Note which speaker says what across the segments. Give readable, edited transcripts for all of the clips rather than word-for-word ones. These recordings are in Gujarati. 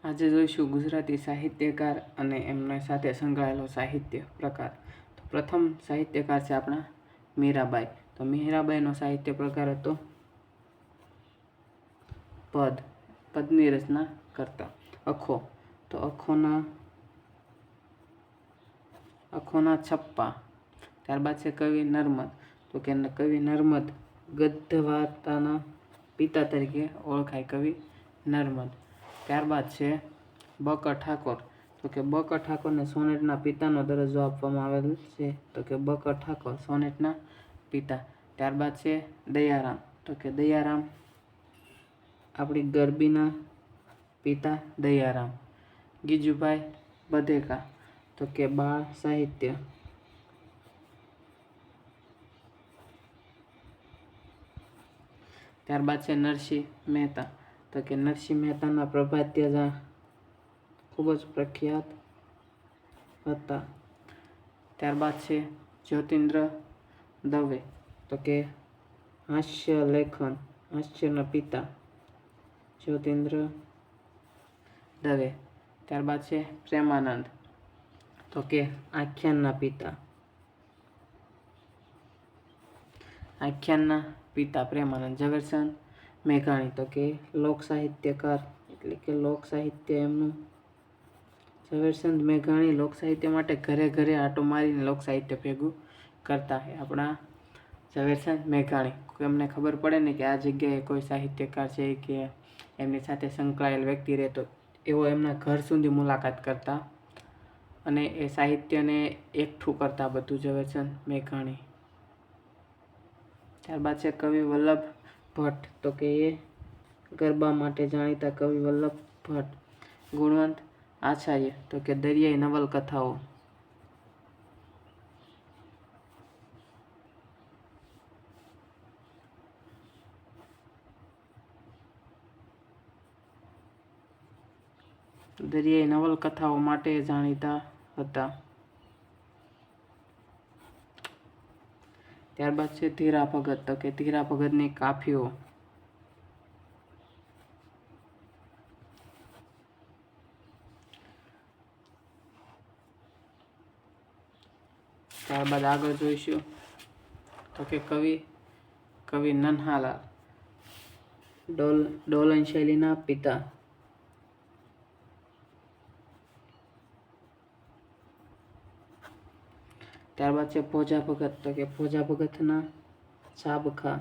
Speaker 1: આજે જોઈશું ગુજરાતી સાહિત્યકાર અને એમના સાથે સંકળાયેલો સાહિત્ય પ્રકાર. તો પ્રથમ સાહિત્યકાર છે આપણા મીરાબાઈ. તો મીરાબાઈનો સાહિત્ય પ્રકાર હતો પદ. પદની રચના કરતા. અખો. તો અખોના છપ્પા. ત્યારબાદ છે કવિ નર્મદ. તો કે કવિ નર્મદ ગદ્ય વાર્તાના પિતા તરીકે ઓળખાય કવિ નર્મદ. ત્યારબાદ છે બકર ઠાકોર. તો કે બકર ઠાકોરને સોનેટના પિતાનો દરજ્જો આપવામાં આવેલ છે. તો કે બકર ઠાકોર સોનેટના પિતા. ત્યારબાદ છે દયારામ. તો કે દયારામ આપણી ગરબીના પિતા દયારામ. ગીજુભાઈ બધેકા. તો કે બાળ સાહિત્ય. ત્યારબાદ છે નરસિંહ મહેતા. તો કે નરસિંહ મહેતાના પ્રભાત્ય ખૂબ જ પ્રખ્યાત હતા. ત્યારબાદ છે જ્યોતિન્દ્ર દવે. તો કે હાસ્ય લેખન, હાસ્યના પિતા જ્યોતિન્દ્ર દવે. ત્યારબાદ છે પ્રેમાનંદ. તો કે આખ્યાનના પિતા. આખ્યાનના પિતા પ્રેમાનંદ. ઝવેરચંદ મેઘાણી. તો કે લોક સાહિત્યકાર, એટલે કે લોક સાહિત્ય એમનું. ઝવેરચંદ મેઘાણી લોક સાહિત્ય માટે ઘરે ઘરે આંટો મારીને લોક સાહિત્ય ભેગું કરતા. આપણા ઝવેરચંદ મેઘાણી. એમને ખબર પડે ને કે આ જગ્યાએ કોઈ સાહિત્યકાર છે કે એમની સાથે સંકળાયેલ વ્યક્તિ રહેતો, એવો એમના ઘર સુધી મુલાકાત કરતા અને એ સાહિત્યને એકઠું કરતા બધું ઝવેરચંદ મેઘાણી. ત્યારબાદ છે કવિ વલ્લભ ભટ્ટ. તો કે એ ગરબા માટે જાણીતા કવિ વલ્લભ ભટ્ટ. ગુણવંત આચાર્ય. તો કે દરિયાઈ નવલકથાઓ. દરિયાઈ નવલકથાઓ માટે જાણીતા હતા. ત્યારબાદ છે ધીરા ભગત. તો કે ધીરા ભગતની કાફીઓ. ત્યારબાદ આગળ જોઈશું તો કે કવિ નન્હાલાલ. ડોલન શૈલીના પિતા. ત્યારબાદ છે ભોજા ભગત. તો કે ભોજા ભગતના ચાબખા.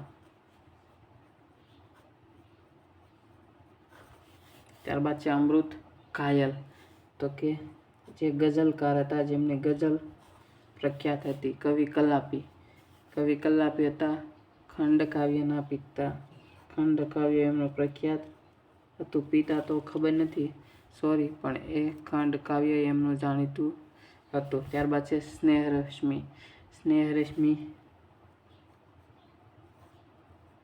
Speaker 1: ત્યારબાદ છે અમૃત ઘાયલ. તો કે જે ગઝલકાર હતા, જેમની ગઝલ પ્રખ્યાત હતી. કવિ કલાપી. કવિ કલાપી હતા ખંડકાવ્યના પિતા. ખંડકાવ્ય એમનું પ્રખ્યાત હતું. પિતા તો ખબર નથી, સોરી, પણ એ ખંડકાવ્ય એમનું જાણીતું હતું. ત્યારબાદ છે સ્નેહરશ્મિ. સ્નેહરશ્મિ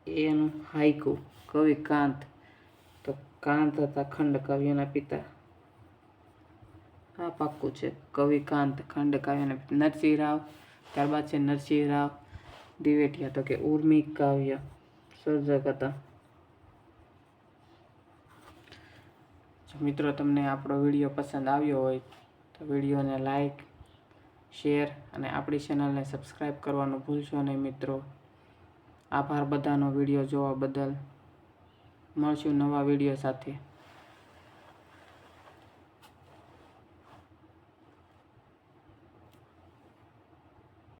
Speaker 1: એનું હાઈકુ. કવિ કાંત. તો કાંત હતા ખંડકાવ્યના પિતા. આ પાક્કું છે, કવિ કાંત ખંડકાવ્યના પિતા. નરસિંહ રાવ. ત્યારબાદ છે નરસિંહ રાવ દિવેટિયા. તો કે ઉર્મી કાવ્ય સર્જક હતા. જો મિત્રો તમને આપણો વિડીયો પસંદ આવ્યો હોય તો વિડીયોને લાઈક, શેર અને આપણી ચેનલને સબસ્ક્રાઈબ કરવાનું ભૂલશો નહીં મિત્રો. આભાર બધાનો વિડીયો જોવા બદલ. મળશું નવા વિડીયો સાથે.